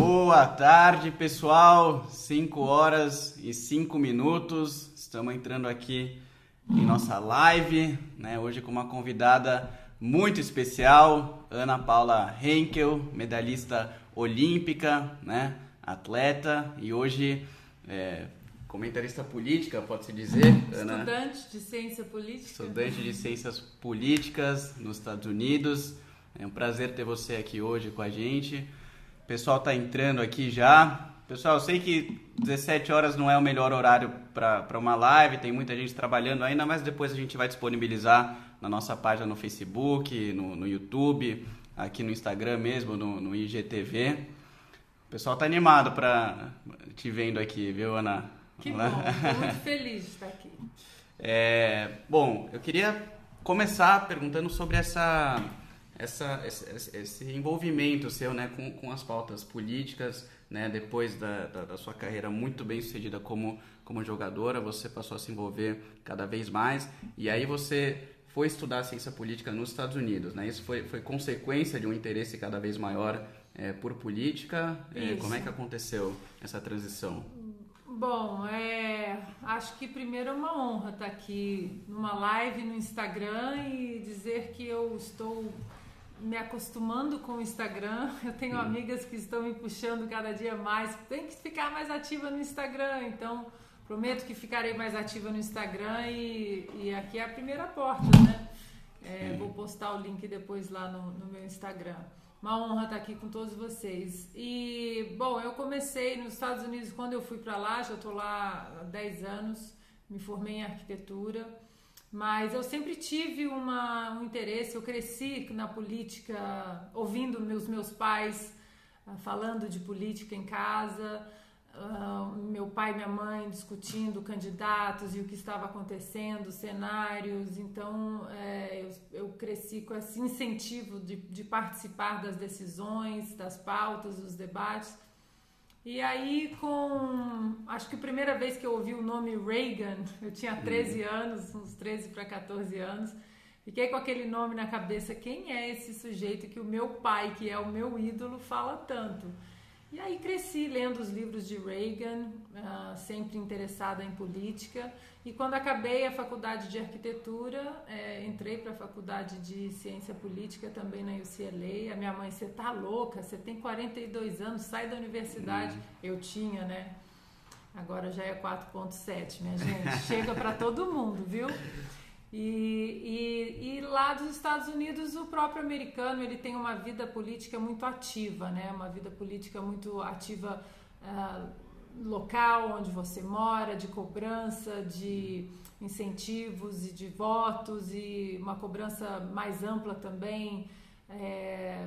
Boa tarde, pessoal. 5 horas e 5 minutos. Estamos entrando aqui em nossa live, né? Hoje com uma convidada muito especial, Ana Paula Henkel, medalhista olímpica, né? Atleta e hoje comentarista política, pode-se dizer, Ana? Estudante de ciência política. Estudante de ciências políticas nos Estados Unidos. É um prazer ter você aqui hoje com a gente. O pessoal está entrando aqui já. Pessoal, eu sei que 17 horas não é o melhor horário para uma live, tem muita gente trabalhando ainda, mas depois a gente vai disponibilizar na nossa página no Facebook, no YouTube, aqui no Instagram mesmo, no IGTV. O pessoal está animado para te vendo aqui, viu, Ana? Que bom, estou muito feliz de estar aqui. Bom, eu queria começar perguntando sobre esse envolvimento seu, né, com as pautas políticas, né, depois da sua carreira muito bem sucedida como jogadora, você passou a se envolver cada vez mais, e aí você foi estudar ciência política nos Estados Unidos, né? Isso foi consequência de um interesse cada vez maior por política? Como é que aconteceu essa transição? Bom, acho que primeiro é uma honra estar aqui numa live no Instagram e dizer que eu estou me acostumando com o Instagram. Eu tenho amigas que estão me puxando cada dia mais. Tem que ficar mais ativa no Instagram, então prometo que ficarei mais ativa no Instagram e aqui é a primeira porta, né? Vou postar o link depois lá no meu Instagram. Uma honra estar aqui com todos vocês. E, bom, eu comecei nos Estados Unidos quando eu fui para lá, já estou lá há 10 anos, me formei em arquitetura, mas eu sempre tive um interesse, eu cresci na política, ouvindo meus pais falando de política em casa, meu pai e minha mãe discutindo candidatos e o que estava acontecendo, cenários. Então eu cresci com esse incentivo de participar das decisões, das pautas, dos debates. E aí, acho que a primeira vez que eu ouvi o nome Reagan, eu tinha 13 anos, uns 13 para 14 anos, fiquei com aquele nome na cabeça. Quem é esse sujeito que o meu pai, que é o meu ídolo, fala tanto? E aí cresci lendo os livros de Reagan, sempre interessada em política. E quando acabei a faculdade de arquitetura, entrei para a faculdade de ciência política também na UCLA. A minha mãe, você tá louca? Você tem 42 anos, sai da universidade. Eu tinha, né? Agora já é 4.7, minha gente. Chega para todo mundo, viu? E lá dos Estados Unidos, o próprio americano, ele tem uma vida política muito ativa, né? Uma vida política muito ativa local, onde você mora, de cobrança, de incentivos e de votos, e uma cobrança mais ampla também,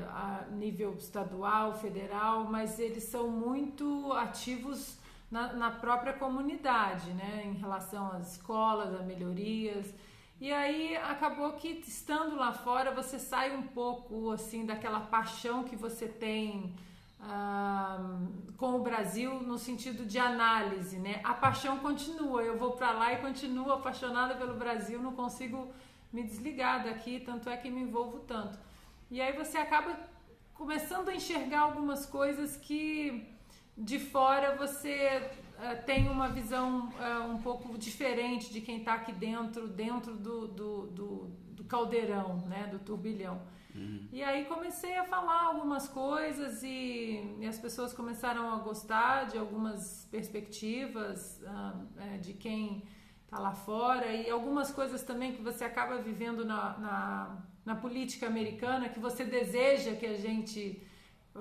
a nível estadual, federal, mas eles são muito ativos na própria comunidade, né? Em relação às escolas, a melhorias. E aí acabou que, estando lá fora, você sai um pouco assim daquela paixão que você tem com o Brasil, no sentido de análise, né? A paixão continua, eu vou para lá e continuo apaixonada pelo Brasil, não consigo me desligar daqui, tanto é que me envolvo tanto. E aí você acaba começando a enxergar algumas coisas que de fora você tem uma visão um pouco diferente de quem está aqui dentro do caldeirão, né, do turbilhão. E aí comecei a falar algumas coisas e as pessoas começaram a gostar de algumas perspectivas de quem está lá fora, e algumas coisas também que você acaba vivendo na política americana, que você deseja que a gente...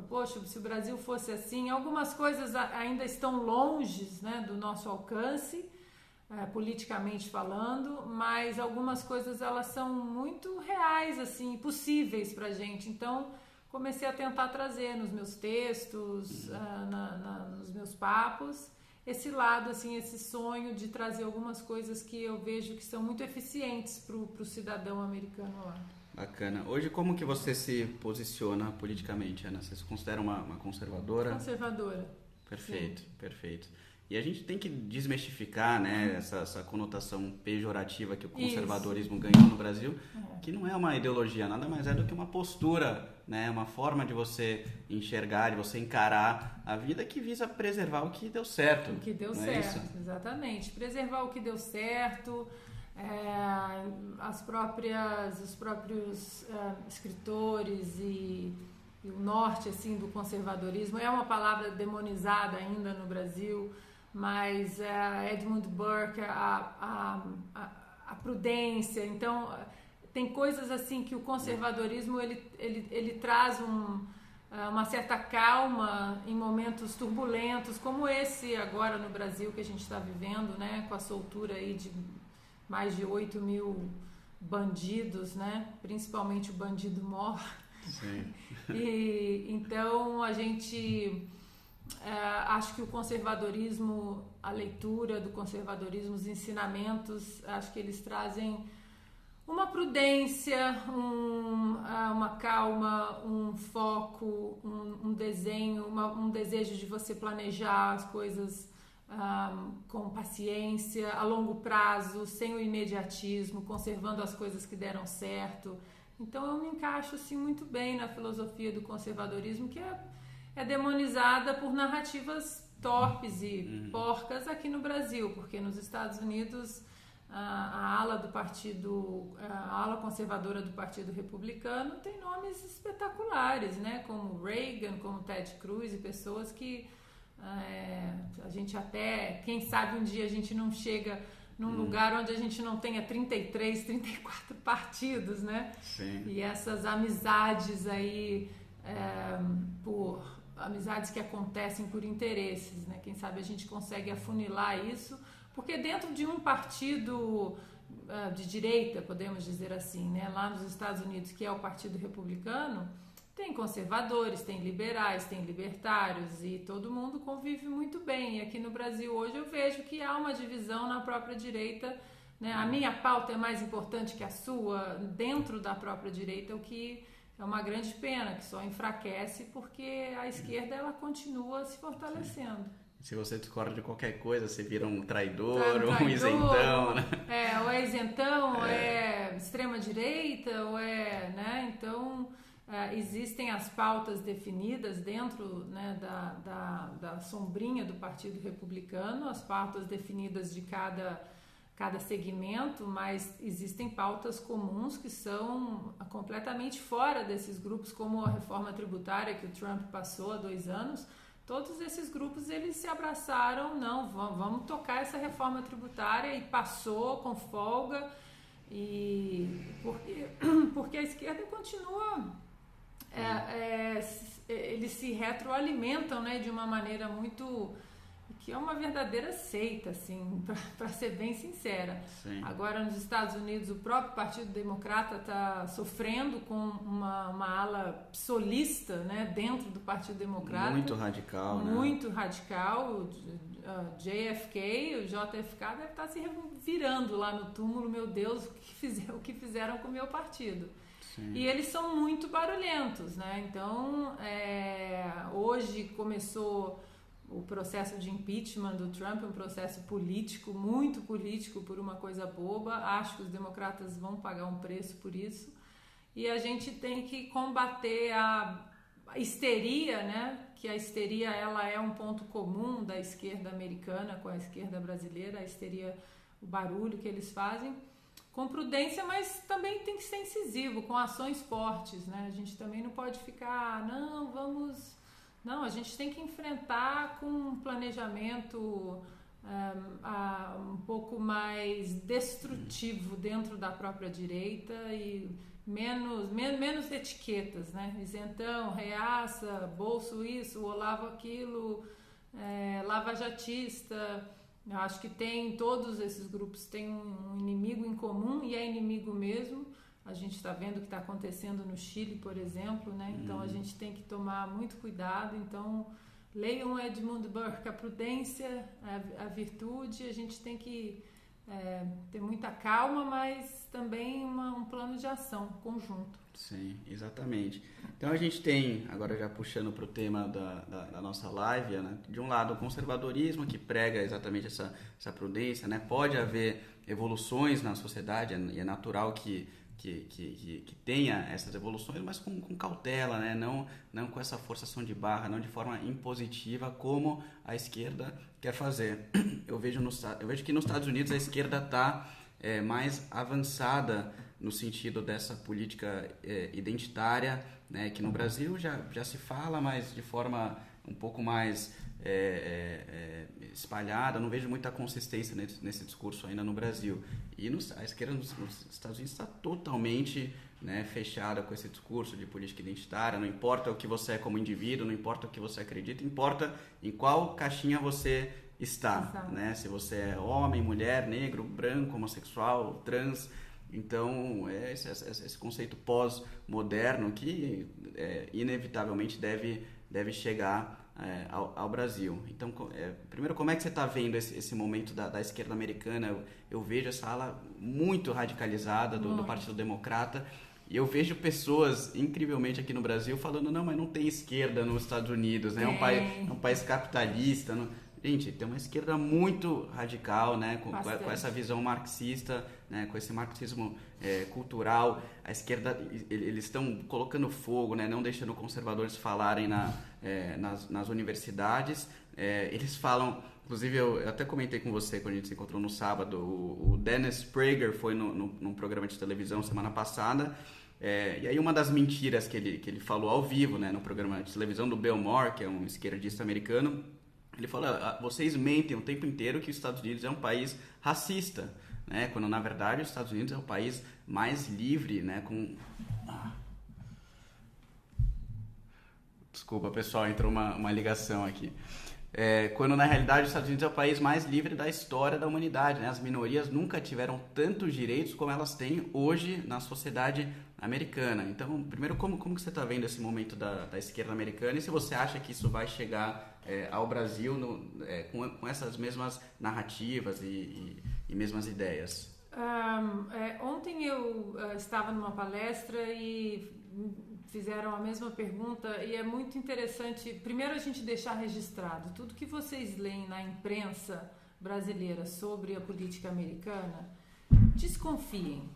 Poxa, se o Brasil fosse assim, algumas coisas ainda estão longe, né, do nosso alcance, politicamente falando, mas algumas coisas elas são muito reais, assim, possíveis pra gente. Então, comecei a tentar trazer nos meus textos, nos meus papos, esse lado, assim, esse sonho de trazer algumas coisas que eu vejo que são muito eficientes pro cidadão americano lá. Bacana. Hoje, como que você se posiciona politicamente, Ana? Você se considera uma conservadora? Conservadora. Perfeito, sim. Perfeito. E a gente tem que desmistificar, né, essa conotação pejorativa que o conservadorismo ganhou no Brasil, que não é uma ideologia, nada mais é do que uma postura, né, uma forma de você enxergar, de você encarar a vida que visa preservar o que deu certo. O que deu certo, exatamente. Preservar o que deu certo. Os próprios escritores e o norte assim do conservadorismo é uma palavra demonizada ainda no Brasil, mas Edmund Burke, a prudência. Então tem coisas assim que o conservadorismo ele traz uma certa calma em momentos turbulentos, como esse agora no Brasil que a gente está vivendo, né, com a soltura aí de mais de 8 mil bandidos, né, principalmente o bandido mor. Sim. E então a gente acho que o conservadorismo, a leitura do conservadorismo, os ensinamentos, acho que eles trazem uma prudência, uma calma, um foco, um desenho, um desejo de você planejar as coisas com paciência, a longo prazo, sem o imediatismo, conservando as coisas que deram certo. Então eu me encaixo assim muito bem na filosofia do conservadorismo, que é demonizada por narrativas torpes e porcas aqui no Brasil, porque nos Estados Unidos a ala do partido, a ala conservadora do Partido Republicano tem nomes espetaculares, né? Como Reagan, como Ted Cruz, e pessoas que a gente até, quem sabe um dia a gente não chega num lugar onde a gente não tenha 33, 34 partidos, né? Sim. E essas amizades aí, por amizades que acontecem por interesses, né? Quem sabe a gente consegue afunilar isso, porque dentro de um partido de direita, podemos dizer assim, né? Lá nos Estados Unidos, que é o Partido Republicano, tem conservadores, tem liberais, tem libertários e todo mundo convive muito bem. E aqui no Brasil hoje eu vejo que há uma divisão na própria direita, né? A minha pauta é mais importante que a sua dentro da própria direita, o que é uma grande pena, que só enfraquece porque a esquerda ela continua se fortalecendo. Se você discorda de qualquer coisa, você vira um traidor, um isentão, né? Ou é isentão, ou é extrema-direita, ou né? Então, existem as pautas definidas dentro, né, da sombrinha do Partido Republicano, as pautas definidas de cada segmento, mas existem pautas comuns que são completamente fora desses grupos, como a reforma tributária que o Trump passou há 2 anos. Todos esses grupos, eles se abraçaram, não, vamos tocar essa reforma tributária, e passou com folga, porque a esquerda continua, eles se retroalimentam, né, de uma maneira muito, que é uma verdadeira seita, assim, para ser bem sincera. Sim. Agora, nos Estados Unidos, o próprio Partido Democrata está sofrendo com uma ala psolista, né, dentro do Partido Democrata. Muito radical, né? Muito radical. O JFK, o JFK deve estar se virando lá no túmulo, meu Deus, o que fizeram com o meu partido. Sim. E eles são muito barulhentos, né? Então, hoje começou o processo de impeachment do Trump, um processo político, muito político, por uma coisa boba. Acho que os democratas vão pagar um preço por isso. E a gente tem que combater a histeria, né? Que a histeria, ela é um ponto comum da esquerda americana com a esquerda brasileira, a histeria, o barulho que eles fazem, com prudência, mas também tem que ser incisivo, com ações fortes, né? A gente também não pode ficar, não, a gente tem que enfrentar com um planejamento um pouco mais destrutivo dentro da própria direita e menos etiquetas, né? Isentão, reaça, bolso isso, Olavo aquilo, lavajatista. Eu acho que todos esses grupos têm um inimigo em comum e é inimigo mesmo. A gente está vendo o que está acontecendo no Chile, por exemplo, né? Então a gente tem que tomar muito cuidado. Então, leiam Edmund Burke, a prudência, a virtude. A gente tem que ter muita calma, mas também um plano de ação conjunto. Sim, exatamente. Então a gente tem, agora já puxando para o tema da nossa live, né? De um lado o conservadorismo que prega exatamente essa prudência, né? Pode haver evoluções na sociedade e é natural que tenha essas evoluções, mas com cautela, né? Não com essa forçação de barra, não de forma impositiva como a esquerda quer fazer. Eu vejo que nos Estados Unidos a esquerda está mais avançada no sentido dessa política identitária, né, que no Brasil já se fala, mas de forma um pouco mais espalhada. Não vejo muita consistência nesse discurso ainda no Brasil. E a esquerda nos Estados Unidos está totalmente, né, fechada com esse discurso de política identitária. Não importa o que você é como indivíduo, não importa o que você acredita, importa em qual caixinha você está, né? Se você é homem, mulher, negro, branco, homossexual, trans. Então, esse conceito pós-moderno que inevitavelmente deve chegar ao Brasil. Então, primeiro, como é que você está vendo esse momento da esquerda americana? Eu vejo essa ala muito radicalizada do Partido Democrata, e eu vejo pessoas, incrivelmente aqui no Brasil, falando, não, mas não tem esquerda nos Estados Unidos, né? É um país capitalista. Gente, tem uma esquerda muito radical, né? Com essa visão marxista, né? Com esse marxismo cultural. A esquerda, eles estão colocando fogo, né? Não deixando conservadores falarem nas universidades. Eles falam, inclusive eu até comentei com você quando a gente se encontrou no sábado, o Dennis Prager foi num programa de televisão semana passada. E aí uma das mentiras que ele falou ao vivo, né? No programa de televisão do Bill Maher, que é um esquerdista americano, ele falou, vocês mentem o tempo inteiro que os Estados Unidos é um país racista, né? Quando na verdade os Estados Unidos é o país mais livre, né? Desculpa, pessoal, entrou uma ligação aqui. Quando na realidade os Estados Unidos é o país mais livre da história da humanidade, né? As minorias nunca tiveram tantos direitos como elas têm hoje na sociedade americana. Então, primeiro, como que você está vendo esse momento da esquerda americana, e se você acha que isso vai chegar ao Brasil com essas mesmas narrativas e mesmas ideias? Ontem eu estava numa palestra e fizeram a mesma pergunta, e é muito interessante, primeiro, a gente deixar registrado tudo que vocês leem na imprensa brasileira sobre a política americana. Desconfiem,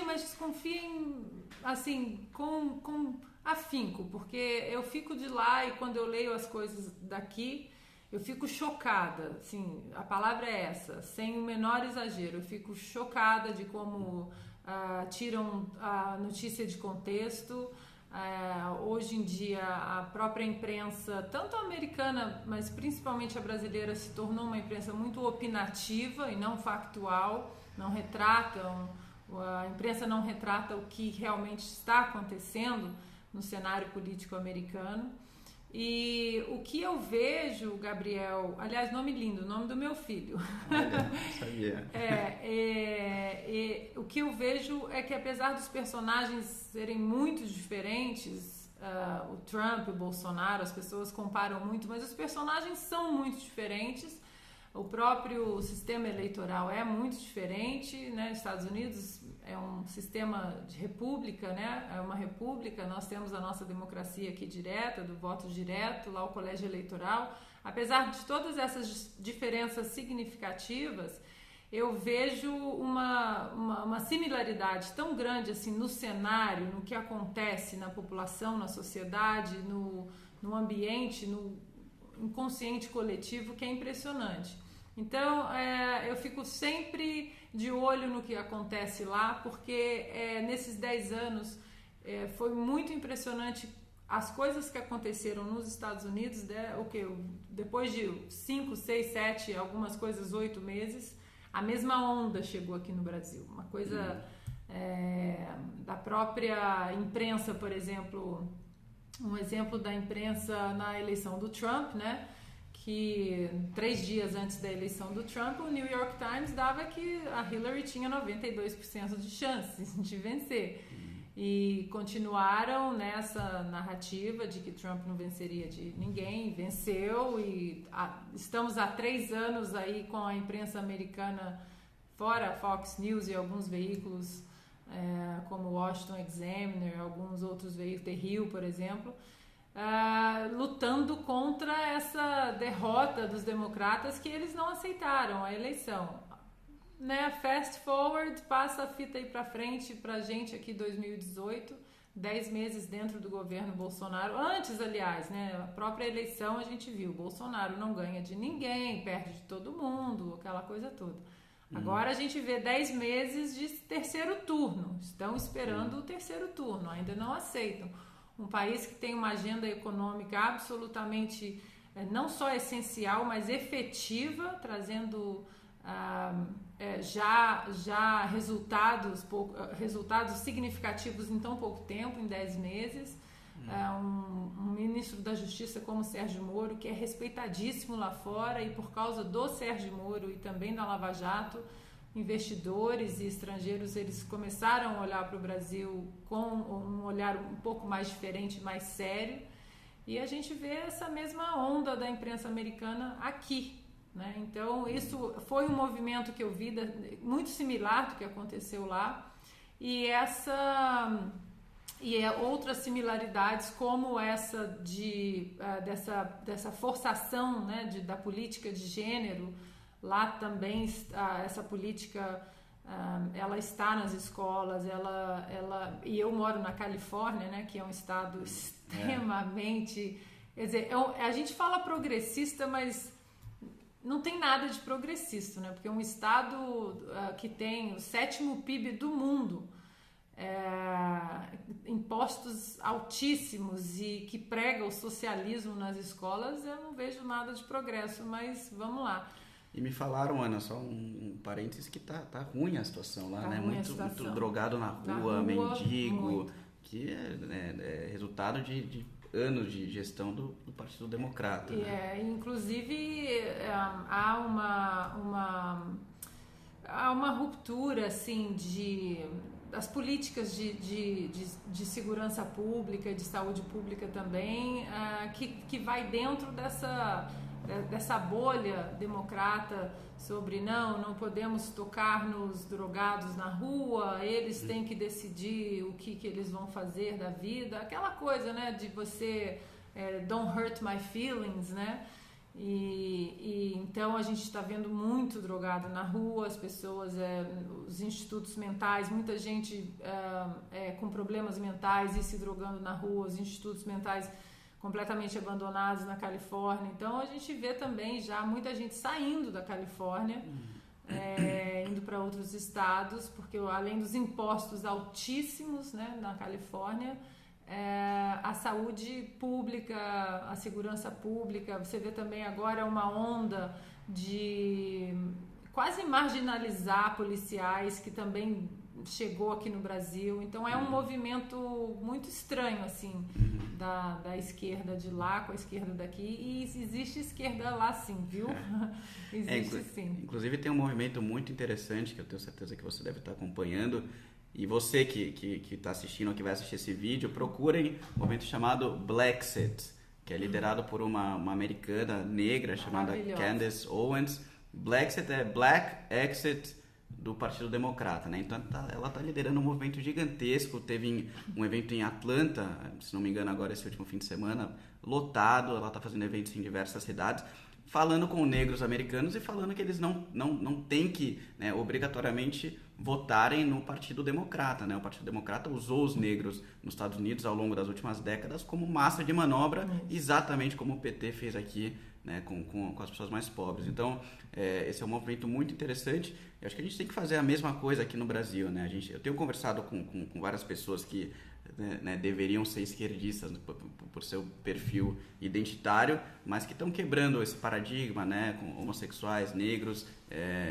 mas desconfiem assim com afinco, porque eu fico de lá e quando eu leio as coisas daqui eu fico chocada, assim, a palavra é essa, sem o menor exagero. Eu fico chocada de como tiram a notícia de contexto. Hoje em dia a própria imprensa, tanto a americana, mas principalmente a brasileira, se tornou uma imprensa muito opinativa e não factual. A imprensa não retrata o que realmente está acontecendo no cenário político americano. E o que eu vejo, Gabriel, aliás, nome lindo, nome do meu filho. Olha, não sabia. O que eu vejo é que, apesar dos personagens serem muito diferentes, o Trump, o Bolsonaro, as pessoas comparam muito, mas os personagens são muito diferentes. O próprio sistema eleitoral é muito diferente, né? Estados Unidos é um sistema de república, né? É uma república, nós temos a nossa democracia aqui direta, do voto direto, lá o colégio eleitoral. Apesar de todas essas diferenças significativas, eu vejo uma similaridade tão grande assim no cenário, no que acontece na população, na sociedade, no ambiente, no inconsciente coletivo, que é impressionante. Então, eu fico sempre de olho no que acontece lá, porque nesses 10 anos foi muito impressionante as coisas que aconteceram nos Estados Unidos, né? Depois de 5, 6, 7, algumas coisas 8 meses, a mesma onda chegou aqui no Brasil. Uma coisa da própria imprensa, por exemplo, um exemplo da imprensa na eleição do Trump, né? Que 3 dias antes da eleição do Trump, o New York Times dava que a Hillary tinha 92% de chances de vencer. E continuaram nessa narrativa de que Trump não venceria de ninguém, venceu, e estamos há 3 anos aí com a imprensa americana fora a Fox News e alguns veículos como o Washington Examiner, alguns outros veículos, The Hill, por exemplo, lutando contra essa derrota dos democratas que eles não aceitaram a eleição. Né? Fast forward, passa a fita aí para frente pra gente aqui 2018, 10 meses dentro do governo Bolsonaro, antes aliás, né? A própria eleição a gente viu, Bolsonaro não ganha de ninguém, perde de todo mundo, aquela coisa toda. Agora a gente vê 10 meses de terceiro turno, estão esperando o terceiro turno, ainda não aceitam. Um país que tem uma agenda econômica absolutamente não só essencial, mas efetiva, trazendo já resultados significativos em tão pouco tempo, em 10 meses. Um ministro da Justiça como Sérgio Moro, que é respeitadíssimo lá fora, e por causa do Sérgio Moro e também da Lava Jato, investidores e estrangeiros eles começaram a olhar para o Brasil com um olhar um pouco mais diferente, mais sério, e a gente vê essa mesma onda da imprensa americana aqui, né? Então isso foi um movimento que eu vi muito similar do que aconteceu lá, e outras similaridades como essa dessa forçação, né, da política de gênero. Lá também essa política ela está nas escolas, e eu moro na Califórnia, né, que é um estado extremamente, quer dizer, a gente fala progressista, mas não tem nada de progressista, né, porque é um estado que tem o 7º PIB do mundo, impostos altíssimos e que prega o socialismo nas escolas. Eu não vejo nada de progresso, mas vamos lá. E me falaram, Ana, só um parênteses, que tá ruim a situação lá, né? Muito drogado na rua, mendigo, muito. Que é resultado de anos de gestão do Partido Democrata. Né? Inclusive há uma ruptura assim as políticas de segurança pública, de saúde pública também, que vai dentro dessa bolha democrata sobre não podemos tocar nos drogados na rua, eles têm que decidir o que eles vão fazer da vida, aquela coisa, né, de você don't hurt my feelings, né? E então a gente está vendo muito drogado na rua, as pessoas, os institutos mentais, muita gente com problemas mentais e se drogando na rua, os institutos mentais completamente abandonados na Califórnia. Então a gente vê também já muita gente saindo da Califórnia, indo para outros estados, porque além dos impostos altíssimos, né, na Califórnia, a saúde pública, a segurança pública, você vê também agora uma onda de quase marginalizar policiais, que também chegou aqui no Brasil. Então é um movimento muito estranho assim, da esquerda de lá com a esquerda daqui, e existe esquerda lá sim, viu? Existe sim. Inclusive tem um movimento muito interessante que eu tenho certeza que você deve estar acompanhando. E você que está assistindo ou que vai assistir esse vídeo, procurem um movimento chamado Blaxit, que é liderado por uma americana negra chamada Candace Owens. Blaxit é Black Exit do Partido Democrata, né? Então ela está liderando um movimento gigantesco. Teve um evento em Atlanta, se não me engano agora esse último fim de semana, lotado. Ela está fazendo eventos em diversas cidades, falando com negros americanos e falando que eles não têm que, né, obrigatoriamente votarem no Partido Democrata, né? O Partido Democrata usou os negros nos Estados Unidos ao longo das últimas décadas como massa de manobra, exatamente como o PT fez aqui, né, com as pessoas mais pobres. Então, esse é um movimento muito interessante. Eu acho que a gente tem que fazer a mesma coisa aqui no Brasil, né? Eu tenho conversado com várias pessoas que, né, deveriam ser esquerdistas por seu perfil identitário, mas que estão quebrando esse paradigma, né, com homossexuais, negros.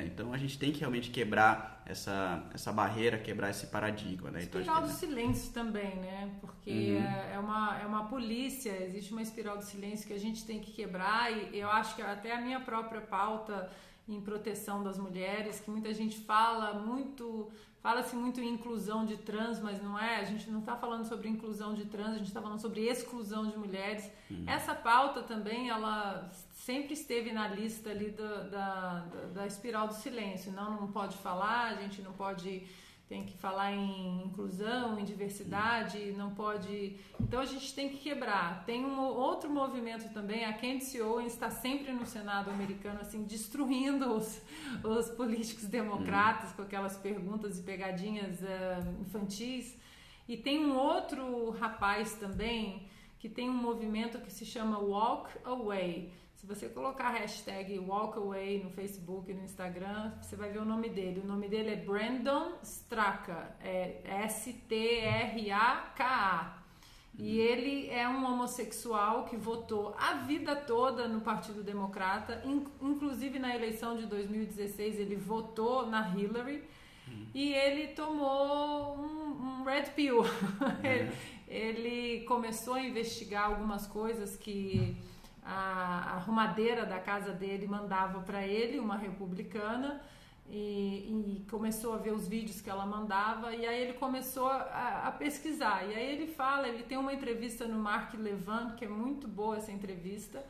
Então a gente tem que realmente quebrar essa barreira, quebrar esse paradigma, né? Espiral do silêncio também, né? Porque é uma polícia, existe uma espiral do silêncio que a gente tem que quebrar, e eu acho que até a minha própria pauta em proteção das mulheres, que muita gente fala-se muito em inclusão de trans, mas não é, a gente não está falando sobre inclusão de trans, a gente está falando sobre exclusão de mulheres. Essa pauta também, ela sempre esteve na lista ali da espiral do silêncio, não pode falar, a gente não pode... Tem que falar em inclusão, em diversidade, não pode... Então a gente tem que quebrar. Tem outro movimento também, a Candace Owens está sempre no Senado americano, assim, destruindo os políticos democratas com aquelas perguntas e pegadinhas infantis. E tem um outro rapaz também que tem um movimento que se chama Walk Away. Se você colocar a hashtag WalkAway no Facebook e no Instagram, você vai ver o nome dele. O nome dele é Brandon Straka, é Straka. E ele é um homossexual que votou a vida toda no Partido Democrata, inclusive na eleição de 2016 ele votou na Hillary e ele tomou um red pill. Ele começou a investigar algumas coisas que... A arrumadeira da casa dele mandava para ele, uma republicana, e começou a ver os vídeos que ela mandava, e aí ele começou a pesquisar. E aí ele tem uma entrevista no Mark Levin, que é muito boa essa entrevista,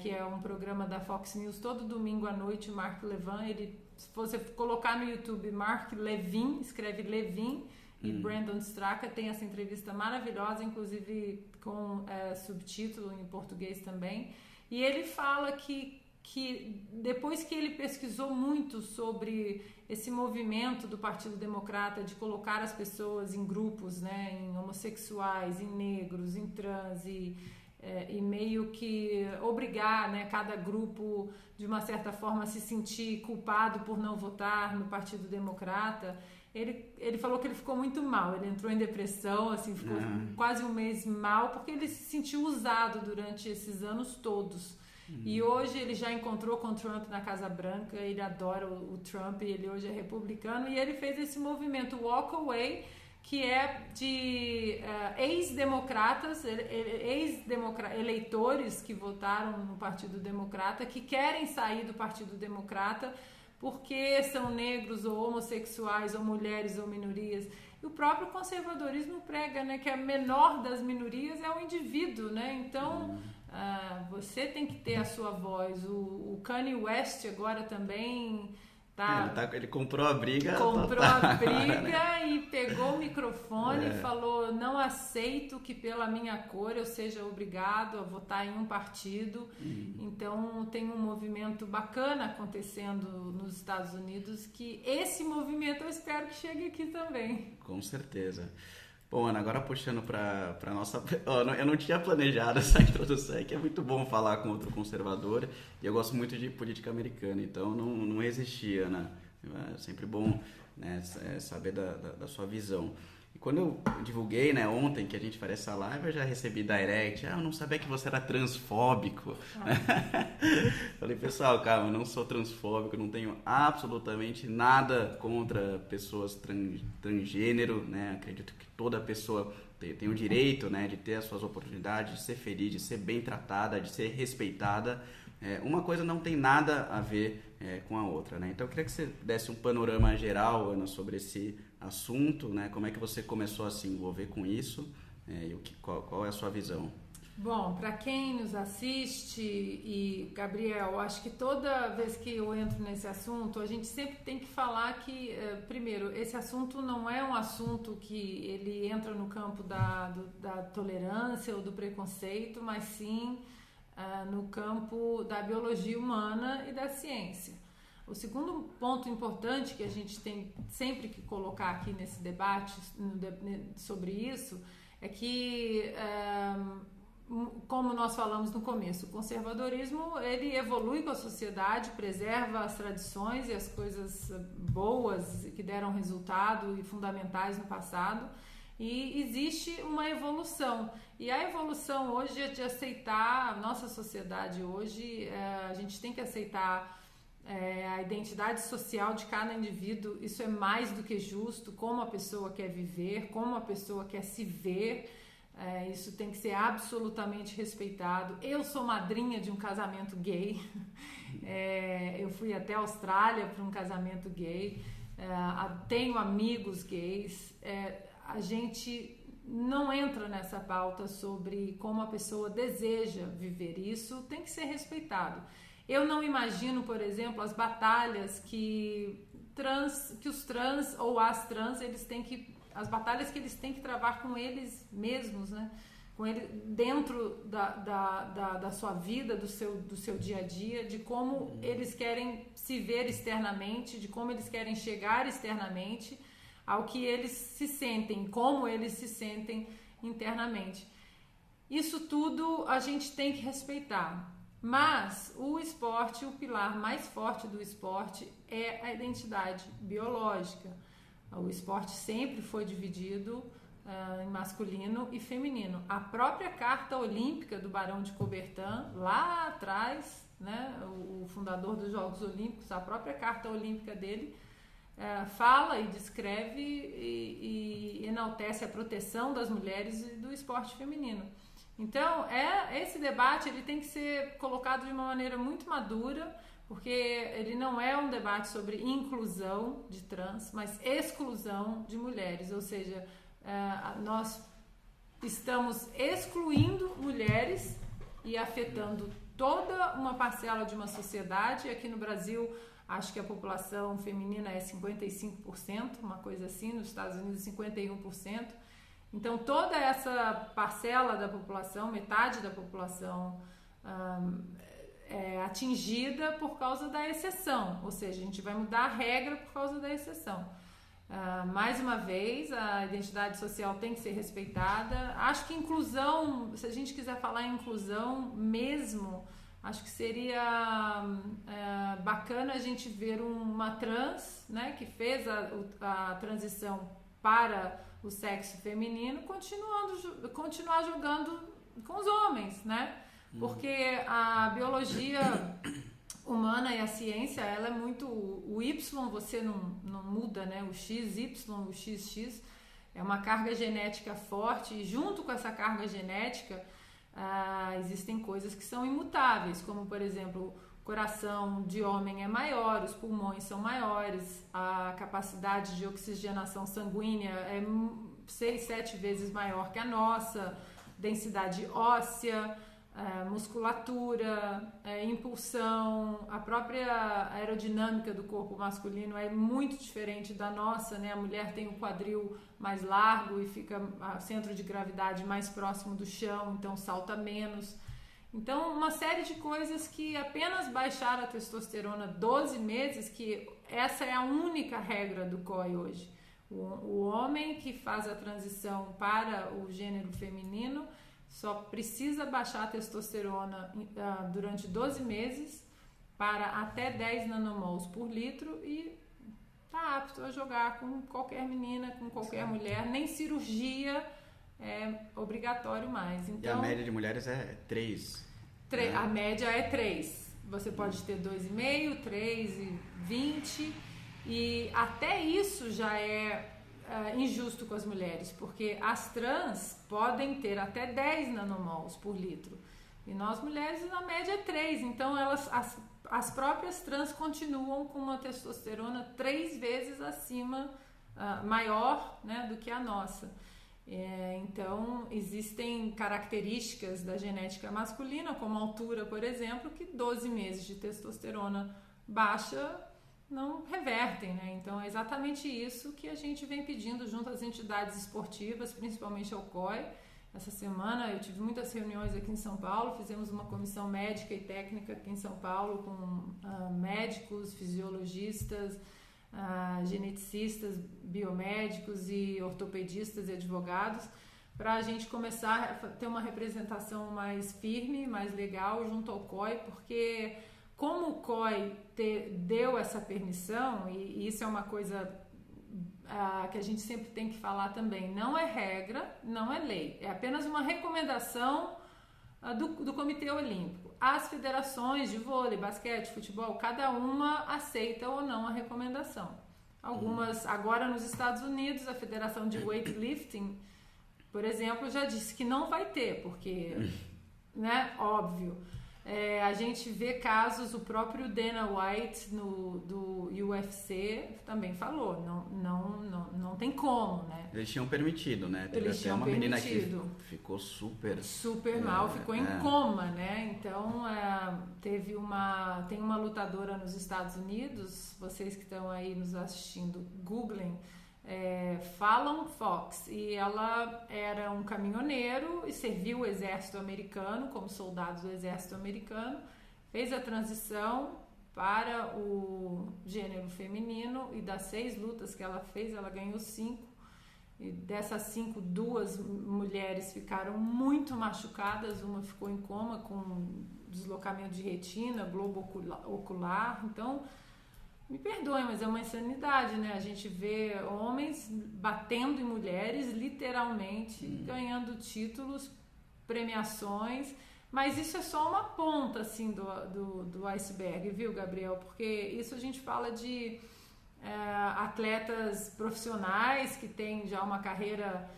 que é um programa da Fox News, todo domingo à noite, o Mark Levin, se você colocar no YouTube Mark Levin, escreve Levin, e Brandon Straka, tem essa entrevista maravilhosa, inclusive com subtítulo em português também. E ele fala que depois que ele pesquisou muito sobre esse movimento do Partido Democrata de colocar as pessoas em grupos, né, em homossexuais, em negros, em trans e meio que obrigar, né, cada grupo de uma certa forma a se sentir culpado por não votar no Partido Democrata, ele falou que ele ficou muito mal, ele entrou em depressão, assim, ficou quase um mês mal, porque ele se sentiu usado durante esses anos todos. E hoje ele já encontrou com o Trump na Casa Branca, ele adora o Trump, ele hoje é republicano, e ele fez esse movimento Walk Away, que é de ex-democratas, eleitores que votaram no Partido Democrata, que querem sair do Partido Democrata, porque são negros ou homossexuais ou mulheres ou minorias. E o próprio conservadorismo prega, né, que a menor das minorias é o indivíduo, né? Então você tem que ter a sua voz. O Kanye West agora também ele comprou a briga. E pegou o microfone e falou: não aceito que pela minha cor eu seja obrigado a votar em um partido. Então tem um movimento bacana acontecendo nos Estados Unidos, que esse movimento eu espero que chegue aqui também. Com certeza. Bom, Ana, agora puxando para nossa... Eu não tinha planejado essa introdução, é que é muito bom falar com outro conservador, e eu gosto muito de política americana, então não resisti, Ana. É sempre bom, né, saber da sua visão. E quando eu divulguei, né, ontem que a gente faria essa live, eu já recebi direct, eu não sabia que você era transfóbico. Falei, pessoal, calma, eu não sou transfóbico, não tenho absolutamente nada contra pessoas transgênero, né? Acredito que toda pessoa tem o direito, né, de ter as suas oportunidades, de ser feliz, de ser bem tratada, de ser respeitada. Uma coisa não tem nada a ver com a outra, né? Então eu queria que você desse um panorama geral, Ana, sobre esse assunto, né? Como é que você começou a se envolver com isso e qual é a sua visão? Bom, para quem nos assiste, e Gabriel, acho que toda vez que eu entro nesse assunto, a gente sempre tem que falar que, primeiro, esse assunto não é um assunto que ele entra no campo da tolerância ou do preconceito, mas sim no campo da biologia humana e da ciência. O segundo ponto importante que a gente tem sempre que colocar aqui nesse debate sobre isso é que, como nós falamos no começo, o conservadorismo ele evolui com a sociedade, preserva as tradições e as coisas boas que deram resultado e fundamentais no passado, e existe uma evolução. E a evolução hoje é de aceitar, a nossa sociedade hoje, a gente tem que aceitar a identidade social de cada indivíduo. Isso é mais do que justo, como a pessoa quer viver, como a pessoa quer se ver. Isso tem que ser absolutamente respeitado. Eu sou madrinha de um casamento gay Eu fui até a Austrália para um casamento gay, tenho amigos gays, a gente não entra nessa pauta sobre como a pessoa deseja viver. Isso tem que ser respeitado. Eu não imagino, por exemplo, as batalhas que os trans ou as trans, as batalhas que eles têm que travar com eles mesmos, né? Com ele dentro da sua vida, do seu dia a dia, de como eles querem se ver externamente, de como eles querem chegar externamente ao que eles se sentem, como eles se sentem internamente. Isso tudo a gente tem que respeitar. Mas o esporte, o pilar mais forte do esporte é a identidade biológica. O esporte sempre foi dividido em masculino e feminino. A própria Carta Olímpica do Barão de Coubertin, lá atrás, né, o fundador dos Jogos Olímpicos, a própria Carta Olímpica dele fala e descreve e enaltece a proteção das mulheres e do esporte feminino. Então, esse debate ele tem que ser colocado de uma maneira muito madura, porque ele não é um debate sobre inclusão de trans, mas exclusão de mulheres, ou seja, nós estamos excluindo mulheres e afetando toda uma parcela de uma sociedade. Aqui no Brasil, acho que a população feminina é 55%, uma coisa assim, nos Estados Unidos 51%. Então, toda essa parcela da população, metade da população, é atingida por causa da exceção, ou seja, a gente vai mudar a regra por causa da exceção. Mais uma vez, a identidade social tem que ser respeitada. Acho que inclusão, se a gente quiser falar em inclusão mesmo, acho que seria bacana a gente ver uma trans, né, que fez a transição para o sexo feminino, continuar jogando com os homens, né? Porque a biologia humana e a ciência, ela é muito... O Y você não muda, né? O XY, o XX é uma carga genética forte, e junto com essa carga genética existem coisas que são imutáveis, como, por exemplo, o coração de homem é maior, os pulmões são maiores, a capacidade de oxigenação sanguínea é 6, 7 vezes maior que a nossa, densidade óssea, musculatura, impulsão, a própria aerodinâmica do corpo masculino é muito diferente da nossa, né? A mulher tem o quadril mais largo e fica o centro de gravidade mais próximo do chão, então salta menos. Então, uma série de coisas que apenas baixar a testosterona 12 meses, que essa é a única regra do COI hoje. O homem que faz a transição para o gênero feminino só precisa baixar a testosterona durante 12 meses para até 10 nanomols por litro e está apto a jogar com qualquer menina, com qualquer mulher. Nem cirurgia é obrigatório mais. Então, e a média de mulheres é 3. Né? A média é 3. Você pode ter 2,5, 3,20 e até isso já é injusto com as mulheres, porque as trans podem ter até 10 nanomols por litro e nós mulheres na média é 3, então as próprias trans continuam com uma testosterona 3 vezes acima, maior, né, do que a nossa. Então existem características da genética masculina, como a altura, por exemplo, que 12 meses de testosterona baixa não revertem, né? Então é exatamente isso que a gente vem pedindo junto às entidades esportivas, principalmente ao COI. Essa semana eu tive muitas reuniões aqui em São Paulo, fizemos uma comissão médica e técnica aqui em São Paulo com médicos, fisiologistas, geneticistas, biomédicos e ortopedistas e advogados, para a gente começar a ter uma representação mais firme, mais legal junto ao COI, porque como o COI deu essa permissão, e isso é uma coisa que a gente sempre tem que falar também, não é regra, não é lei, é apenas uma recomendação do Comitê Olímpico. As federações de vôlei, basquete, futebol, cada uma aceita ou não a recomendação. Algumas, agora nos Estados Unidos, a Federação de Weightlifting, por exemplo, já disse que não vai ter, porque, né, óbvio. A gente vê casos, o próprio Dana White do UFC também falou, não tem como, né? Eles tinham permitido, né? Teve Eles até tinham uma permitido. menina que ficou super mal, ficou em coma, né? Então, tem uma lutadora nos Estados Unidos, vocês que estão aí nos assistindo, googlem, Fallon Fox, e ela era um caminhoneiro e serviu o exército americano, como soldado do exército americano, fez a transição para o gênero feminino, e das 6 lutas que ela fez, ela ganhou 5, e dessas 5, 2 mulheres ficaram muito machucadas, uma ficou em coma com deslocamento de retina, globo ocular. Então, me perdoem, mas é uma insanidade, né? A gente vê homens batendo em mulheres, literalmente, ganhando títulos, premiações, mas isso é só uma ponta, assim, do iceberg, viu, Gabriel? Porque isso a gente fala de atletas profissionais que têm já uma carreira,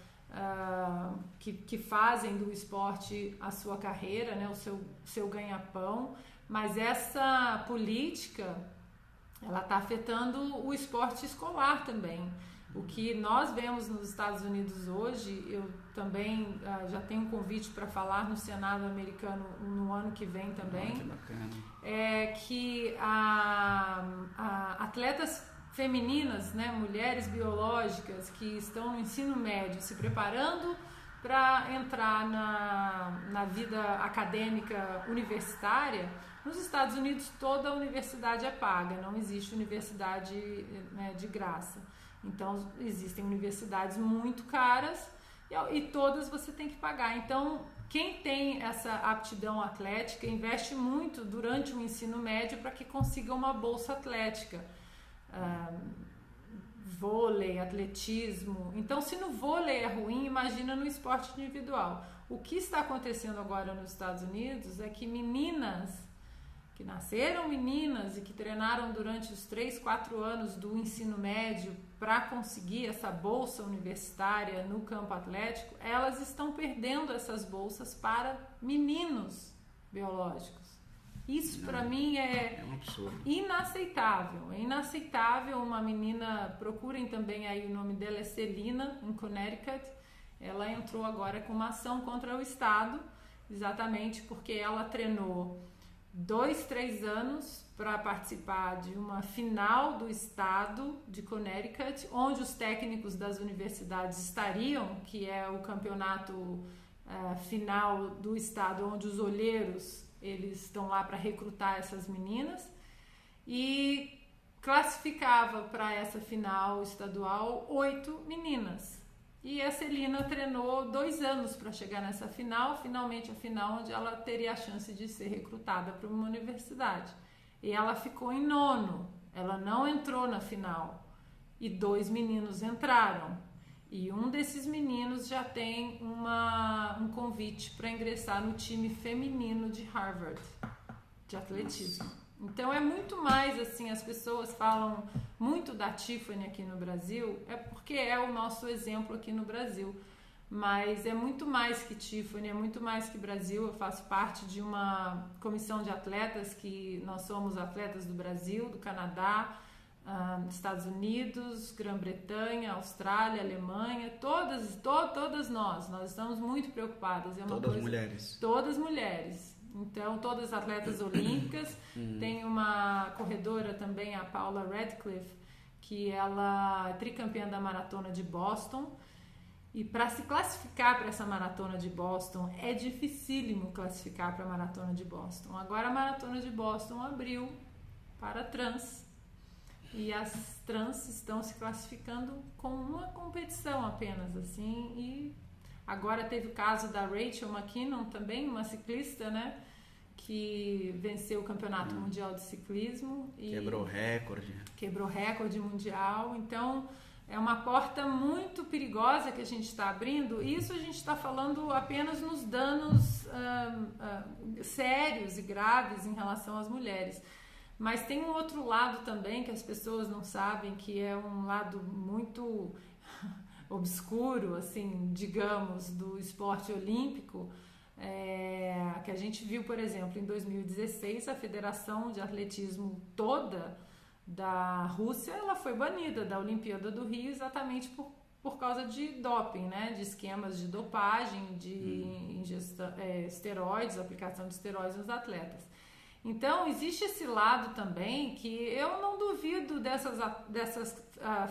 que fazem do esporte a sua carreira, né? O seu ganha-pão, mas essa política, ela está afetando o esporte escolar também. O que nós vemos nos Estados Unidos hoje, eu também já tenho um convite para falar no Senado americano no ano que vem também, que bacana. É que atletas femininas, né, mulheres biológicas que estão no ensino médio se preparando para entrar na vida acadêmica universitária. Nos Estados Unidos, toda a universidade é paga, não existe universidade, né, de graça. Então, existem universidades muito caras e todas você tem que pagar. Então, quem tem essa aptidão atlética investe muito durante o ensino médio para que consiga uma bolsa atlética. Vôlei, atletismo. Então, se no vôlei é ruim, imagina no esporte individual. O que está acontecendo agora nos Estados Unidos é que meninas que nasceram meninas e que treinaram durante os 3, 4 anos do ensino médio para conseguir essa bolsa universitária no campo atlético, elas estão perdendo essas bolsas para meninos biológicos. Isso para mim é um absurdo. Inaceitável. É inaceitável. Uma menina, procurem também aí, o nome dela é Celina, em Connecticut. Ela entrou agora com uma ação contra o Estado, exatamente porque ela treinou 2, 3 anos para participar de uma final do estado de Connecticut, onde os técnicos das universidades estariam, que é o campeonato final do estado, onde os olheiros eles estão lá para recrutar essas meninas, e classificava para essa final estadual 8 meninas. E a Celina treinou 2 anos para chegar nessa final, finalmente a final onde ela teria a chance de ser recrutada para uma universidade. E ela ficou em 9º, ela não entrou na final. E 2 meninos entraram. E um desses meninos já tem um convite para ingressar no time feminino de Harvard, de atletismo. Então é muito mais assim, as pessoas falam muito da Tiffany aqui no Brasil, é porque é o nosso exemplo aqui no Brasil, mas é muito mais que Tiffany, é muito mais que Brasil. Eu faço parte de uma comissão de atletas, que nós somos atletas do Brasil, do Canadá, Estados Unidos, Grã-Bretanha, Austrália, Alemanha, todas nós estamos muito preocupadas. Mulheres. Todas mulheres. Então, todas atletas olímpicas. Tem uma corredora também, a Paula Radcliffe, que ela é tricampeã da maratona de Boston. E para se classificar para essa maratona de Boston, é dificílimo classificar para a maratona de Boston. Agora a maratona de Boston abriu para trans. E as trans estão se classificando com uma competição apenas, assim. E agora teve o caso da Rachel McKinnon também, uma ciclista, né? Que venceu o Campeonato Mundial de Ciclismo. E quebrou recorde mundial. Então, é uma porta muito perigosa que a gente está abrindo. Isso a gente está falando apenas nos danos sérios e graves em relação às mulheres. Mas tem um outro lado também que as pessoas não sabem, que é um lado muito obscuro, assim, digamos, do esporte olímpico. que a gente viu, por exemplo, em 2016, a Federação de Atletismo toda da Rússia, ela foi banida da Olimpíada do Rio exatamente por causa de doping, né? De esquemas de dopagem, de esteroides, aplicação de esteroides nos atletas. Então, existe esse lado também que eu não duvido dessas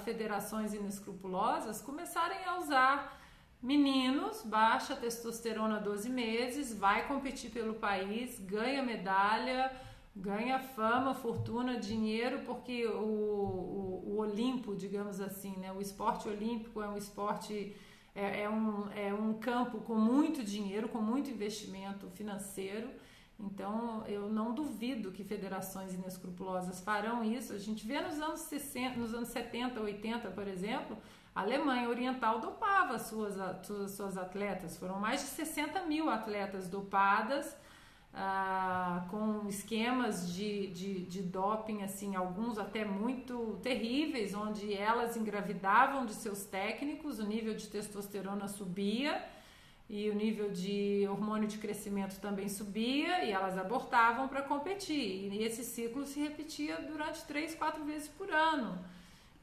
federações inescrupulosas começarem a usar meninos, baixa testosterona 12 meses, vai competir pelo país, ganha medalha, ganha fama, fortuna, dinheiro, porque o Olimpo, digamos assim, né? O esporte olímpico é um esporte, é um campo com muito dinheiro, com muito investimento financeiro. Então, eu não duvido que federações inescrupulosas farão isso. A gente vê nos anos 60, nos anos 70, 80, por exemplo, a Alemanha Oriental dopava suas atletas. Foram mais de 60 mil atletas dopadas, com esquemas de doping, assim, alguns até muito terríveis, onde elas engravidavam de seus técnicos, o nível de testosterona subia e o nível de hormônio de crescimento também subia e elas abortavam para competir. E esse ciclo se repetia durante 3, 4 vezes por ano.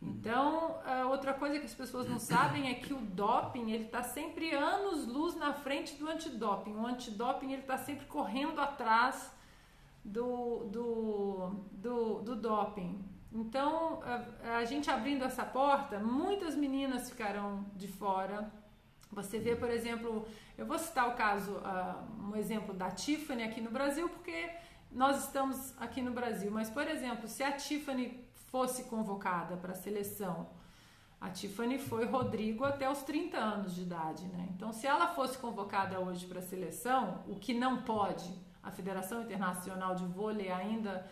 Então, outra coisa que as pessoas não sabem é que o doping, ele está sempre anos-luz na frente do antidoping. O antidoping, ele está sempre correndo atrás do doping. Então, a gente abrindo essa porta, muitas meninas ficarão de fora. Você vê, por exemplo, eu vou citar o caso, um exemplo da Tiffany aqui no Brasil, porque nós estamos aqui no Brasil. Mas, por exemplo, se a Tiffany fosse convocada para a seleção, a Tiffany foi Rodrigo até os 30 anos de idade, né? Então, se ela fosse convocada hoje para a seleção, o que não pode, a Federação Internacional de Vôlei ainda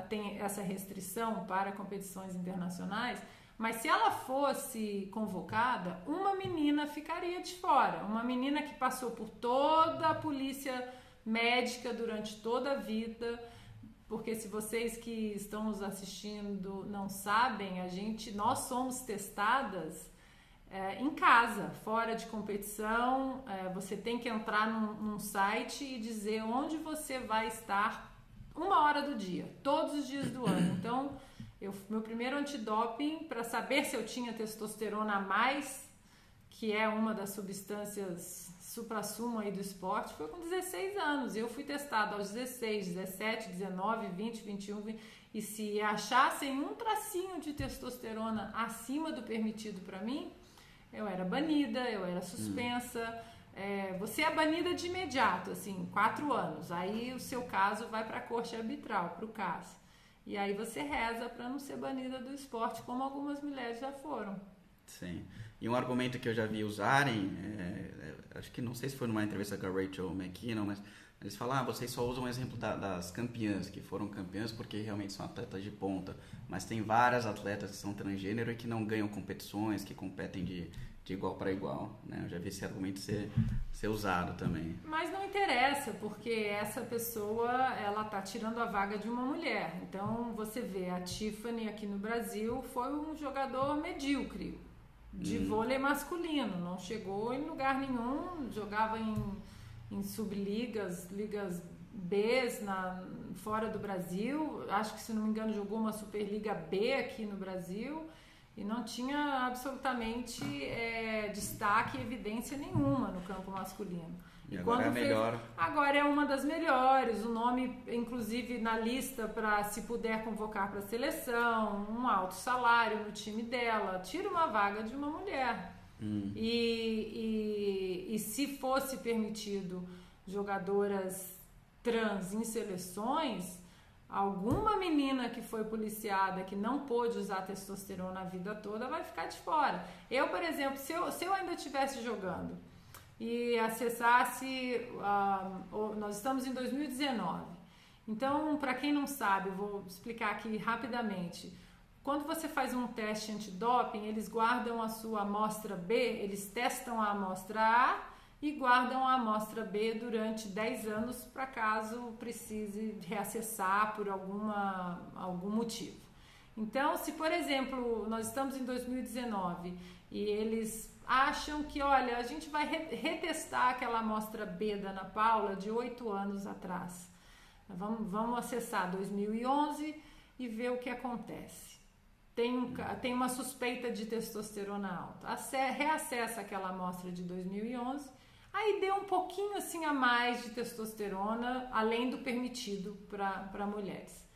tem essa restrição para competições internacionais, mas se ela fosse convocada, uma menina ficaria de fora, uma menina que passou por toda a polícia médica durante toda a vida. Porque se vocês que estão nos assistindo não sabem, nós somos testadas em casa, fora de competição. Você tem que entrar num site e dizer onde você vai estar 1 hora do dia, todos os dias do ano. Então, meu primeiro antidoping, para saber se eu tinha testosterona a mais, que é uma das substâncias supra-sumo aí do esporte, foi com 16 anos. Eu fui testada aos 16, 17, 19, 20, 21, e se achassem um tracinho de testosterona acima do permitido para mim, eu era banida, eu era suspensa. Você é banida de imediato, assim, 4 anos. Aí o seu caso vai para a corte arbitral, para o CAS. E aí você reza para não ser banida do esporte, como algumas mulheres já foram. Sim. E um argumento que eu já vi usarem, acho que não sei se foi numa entrevista com a Rachel McKinnon, mas eles falam, vocês só usam o exemplo das campeãs, que foram campeãs porque realmente são atletas de ponta, mas tem várias atletas que são transgênero e que não ganham competições, que competem de igual para igual, né? Eu já vi esse argumento ser usado também. Mas não interessa, porque essa pessoa, ela tá tirando a vaga de uma mulher. Então, você vê, a Tiffany aqui no Brasil foi um jogador medíocre de vôlei masculino, não chegou em lugar nenhum, jogava em subligas, ligas B fora do Brasil, acho que, se não me engano, jogou uma Superliga B aqui no Brasil e não tinha absolutamente destaque e evidência nenhuma no campo masculino. E agora é a melhor. Agora é uma das melhores, o nome, inclusive, na lista para, se puder convocar para a seleção, um alto salário no time dela, tira uma vaga de uma mulher. E se fosse permitido jogadoras trans em seleções, alguma menina que foi policiada, que não pôde usar testosterona a vida toda, vai ficar de fora. Eu, por exemplo, se eu ainda estivesse jogando e acessasse, nós estamos em 2019, então, para quem não sabe, vou explicar aqui rapidamente. Quando você faz um teste antidoping, eles guardam a sua amostra B, eles testam a amostra A e guardam a amostra B durante 10 anos para caso precise reacessar por algum motivo. Então, se, por exemplo, nós estamos em 2019 e eles acham que, olha, a gente vai retestar aquela amostra B da Ana Paula de 8 anos atrás. Vamos acessar 2011 e ver o que acontece. Tem uma suspeita de testosterona alta. Reacessa aquela amostra de 2011, aí deu um pouquinho assim a mais de testosterona, além do permitido para mulheres.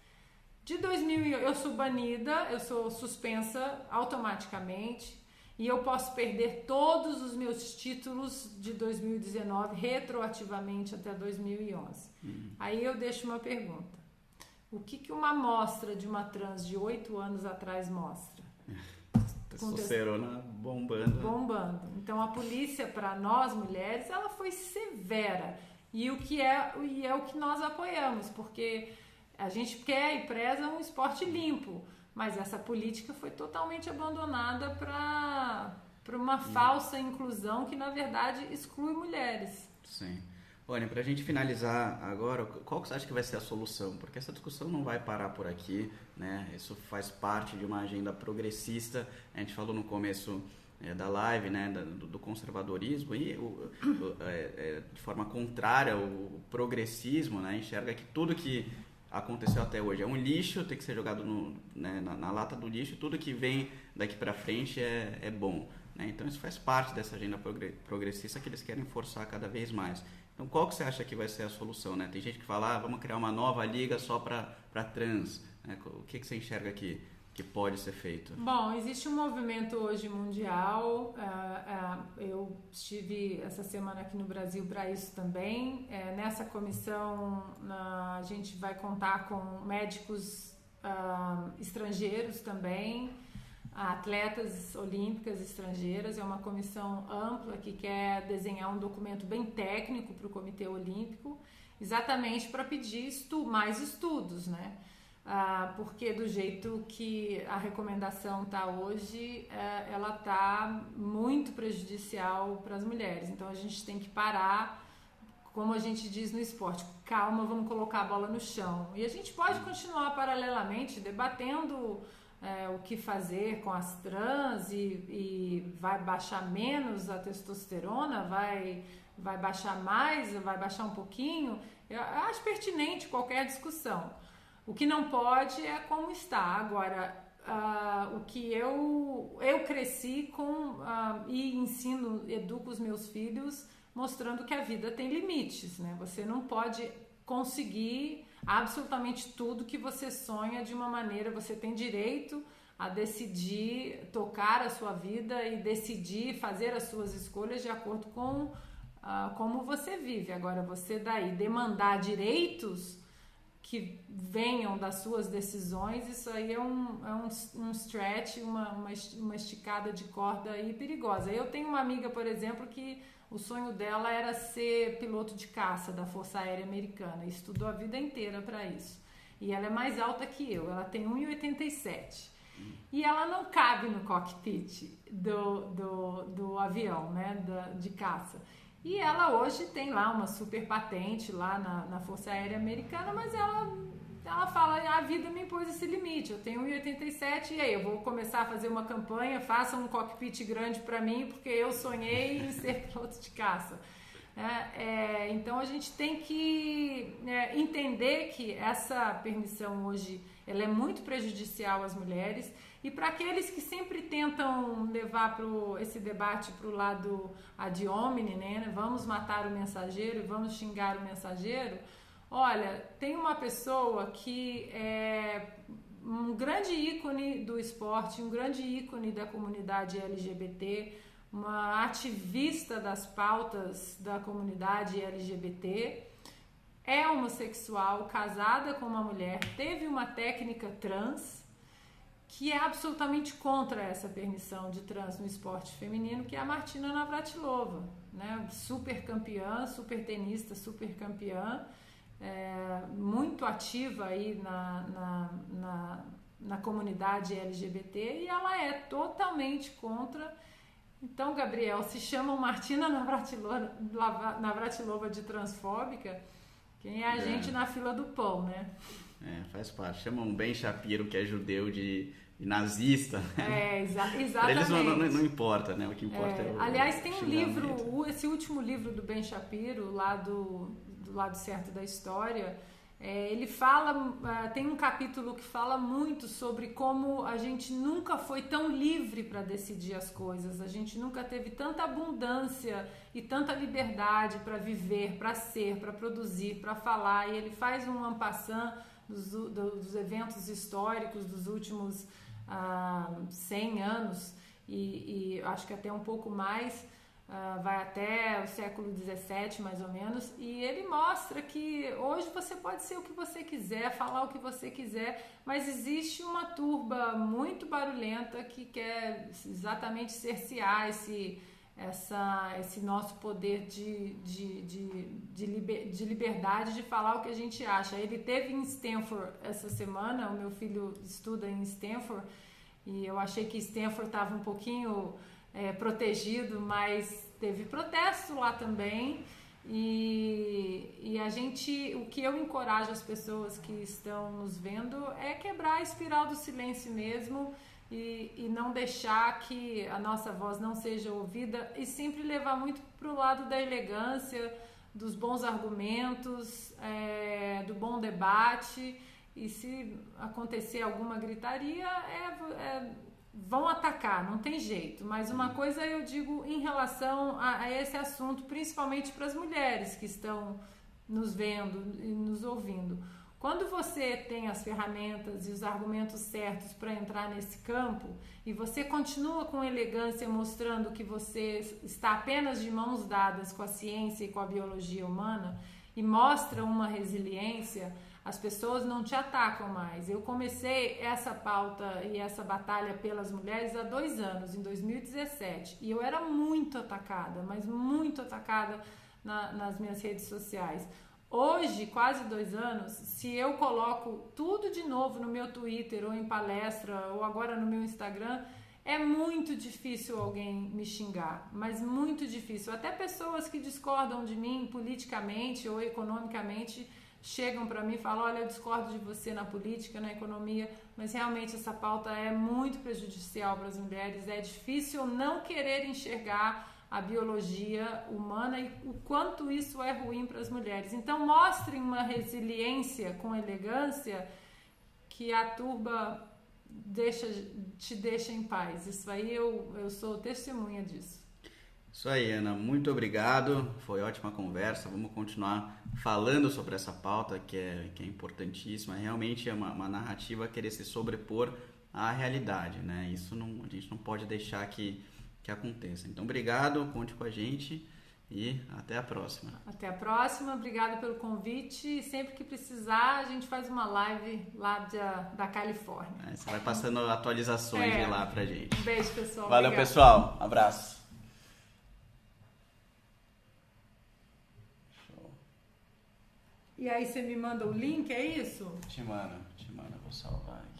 De 2000 eu sou banida, eu sou suspensa automaticamente e eu posso perder todos os meus títulos de 2019 retroativamente até 2011. Aí eu deixo uma pergunta. O que uma amostra de uma trans de 8 anos atrás mostra? Testosterona bombando. Bombando. Então a polícia, para nós mulheres, ela foi severa. E o que é o que nós apoiamos, porque a gente quer e preza um esporte limpo, mas essa política foi totalmente abandonada para uma falsa inclusão que, na verdade, exclui mulheres. Sim. Olha, para a gente finalizar agora, qual que você acha que vai ser a solução? Porque essa discussão não vai parar por aqui, né? Isso faz parte de uma agenda progressista. A gente falou no começo da live, né, do conservadorismo e de forma contrária o progressismo, né, enxerga que tudo que aconteceu até hoje é um lixo, tem que ser jogado na lata do lixo, tudo que vem daqui para frente é bom, né? Então isso faz parte dessa agenda progressista que eles querem forçar cada vez mais. Então qual que você acha que vai ser a solução, né? Tem gente que fala, vamos criar uma nova liga só para trans, né? O que você enxerga que pode ser feito? Bom, existe um movimento hoje mundial, eu estive essa semana aqui no Brasil para isso também. Nessa comissão a gente vai contar com médicos estrangeiros também, atletas olímpicas estrangeiras. É uma comissão ampla que quer desenhar um documento bem técnico para o Comitê Olímpico, exatamente para pedir mais estudos, né? Porque do jeito que a recomendação está hoje, ela está muito prejudicial para as mulheres. Então a gente tem que parar, como a gente diz no esporte, calma, vamos colocar a bola no chão. E a gente pode continuar paralelamente debatendo o que fazer com as trans e vai baixar menos a testosterona, vai baixar mais, vai baixar um pouquinho. Eu acho pertinente qualquer discussão. O que não pode é como está. Agora, o que eu cresci com e educo os meus filhos mostrando que a vida tem limites, né? Você não pode conseguir absolutamente tudo que você sonha de uma maneira. Você tem direito a decidir tocar a sua vida e decidir fazer as suas escolhas de acordo com como você vive. Agora, você daí demandar direitos que venham das suas decisões, isso aí é um stretch, uma esticada de corda aí perigosa. Eu tenho uma amiga, por exemplo, que o sonho dela era ser piloto de caça da Força Aérea Americana, e estudou a vida inteira para isso. E ela é mais alta que eu, ela tem 1,87. E ela não cabe no cockpit do avião, né, de caça. E ela hoje tem lá uma super patente lá na Força Aérea Americana, mas ela fala, a vida me impôs esse limite, eu tenho 1,87 e aí eu vou começar a fazer uma campanha, faça um cockpit grande para mim, porque eu sonhei em ser piloto de caça. Então a gente tem que entender que essa permissão hoje ela é muito prejudicial às mulheres. E para aqueles que sempre tentam levar esse debate para o lado ad hominem, né? Vamos matar o mensageiro, vamos xingar o mensageiro. Olha, tem uma pessoa que é um grande ícone do esporte, um grande ícone da comunidade LGBT, uma ativista das pautas da comunidade LGBT, é homossexual, casada com uma mulher, teve uma técnica trans, que é absolutamente contra essa permissão de trans no esporte feminino, que é a Martina Navratilova, né? Super campeã, super tenista, super campeã, muito ativa aí na comunidade LGBT, e ela é totalmente contra. Então, Gabriel, se chamam Martina Navratilova de transfóbica, quem é a gente na fila do pão, né? Faz parte. Chamam Ben Shapiro, que é judeu, de nazista. Exatamente. Para eles não importa, né? O que importa é o aliás, tem um livro, xingamento. esse último livro do Ben Shapiro, lá do lado certo da história, ele fala, tem um capítulo que fala muito sobre como a gente nunca foi tão livre para decidir as coisas, a gente nunca teve tanta abundância e tanta liberdade para viver, para ser, para produzir, para falar, e ele faz um en passant dos eventos históricos dos últimos 100 anos e acho que até um pouco mais, vai até o século XVII mais ou menos, e ele mostra que hoje você pode ser o que você quiser, falar o que você quiser, mas existe uma turba muito barulhenta que quer exatamente cercear esse nosso poder de liberdade de falar o que a gente acha. Ele teve em Stanford essa semana, o meu filho estuda em Stanford, e eu achei que Stanford estava um pouquinho protegido, mas teve protesto lá também, e o que eu encorajo as pessoas que estão nos vendo é quebrar a espiral do silêncio mesmo, e não deixar que a nossa voz não seja ouvida, e sempre levar muito para o lado da elegância, dos bons argumentos, do bom debate, e se acontecer alguma gritaria, vão atacar, não tem jeito. Mas uma coisa eu digo em relação a esse assunto, principalmente para as mulheres que estão nos vendo e nos ouvindo. Quando você tem as ferramentas e os argumentos certos para entrar nesse campo e você continua com elegância mostrando que você está apenas de mãos dadas com a ciência e com a biologia humana e mostra uma resiliência, as pessoas não te atacam mais. Eu comecei essa pauta e essa batalha pelas mulheres há 2 anos, em 2017, e eu era muito atacada, mas muito atacada nas minhas redes sociais. Hoje, quase 2 anos, se eu coloco tudo de novo no meu Twitter, ou em palestra, ou agora no meu Instagram, é muito difícil alguém me xingar, mas muito difícil. Até pessoas que discordam de mim politicamente ou economicamente chegam para mim e falam: olha, eu discordo de você na política, na economia, mas realmente essa pauta é muito prejudicial para as mulheres. É difícil não querer enxergar a biologia humana e o quanto isso é ruim para as mulheres. Então mostrem uma resiliência com elegância que a turba te deixa em paz. Isso aí eu sou testemunha disso. Isso aí, Ana, muito obrigado, foi ótima conversa, vamos continuar falando sobre essa pauta que é importantíssima, realmente é uma narrativa querer se sobrepor à realidade, né? Isso a gente não pode deixar que aconteça. Então, obrigado, conte com a gente e até a próxima. Até a próxima, obrigada pelo convite, e sempre que precisar a gente faz uma live lá da Califórnia. Você vai passando atualizações de lá pra gente. Um beijo, pessoal. Valeu, obrigada. Pessoal, abraço. E aí você me manda o link, é isso? Te mando, vou salvar aqui.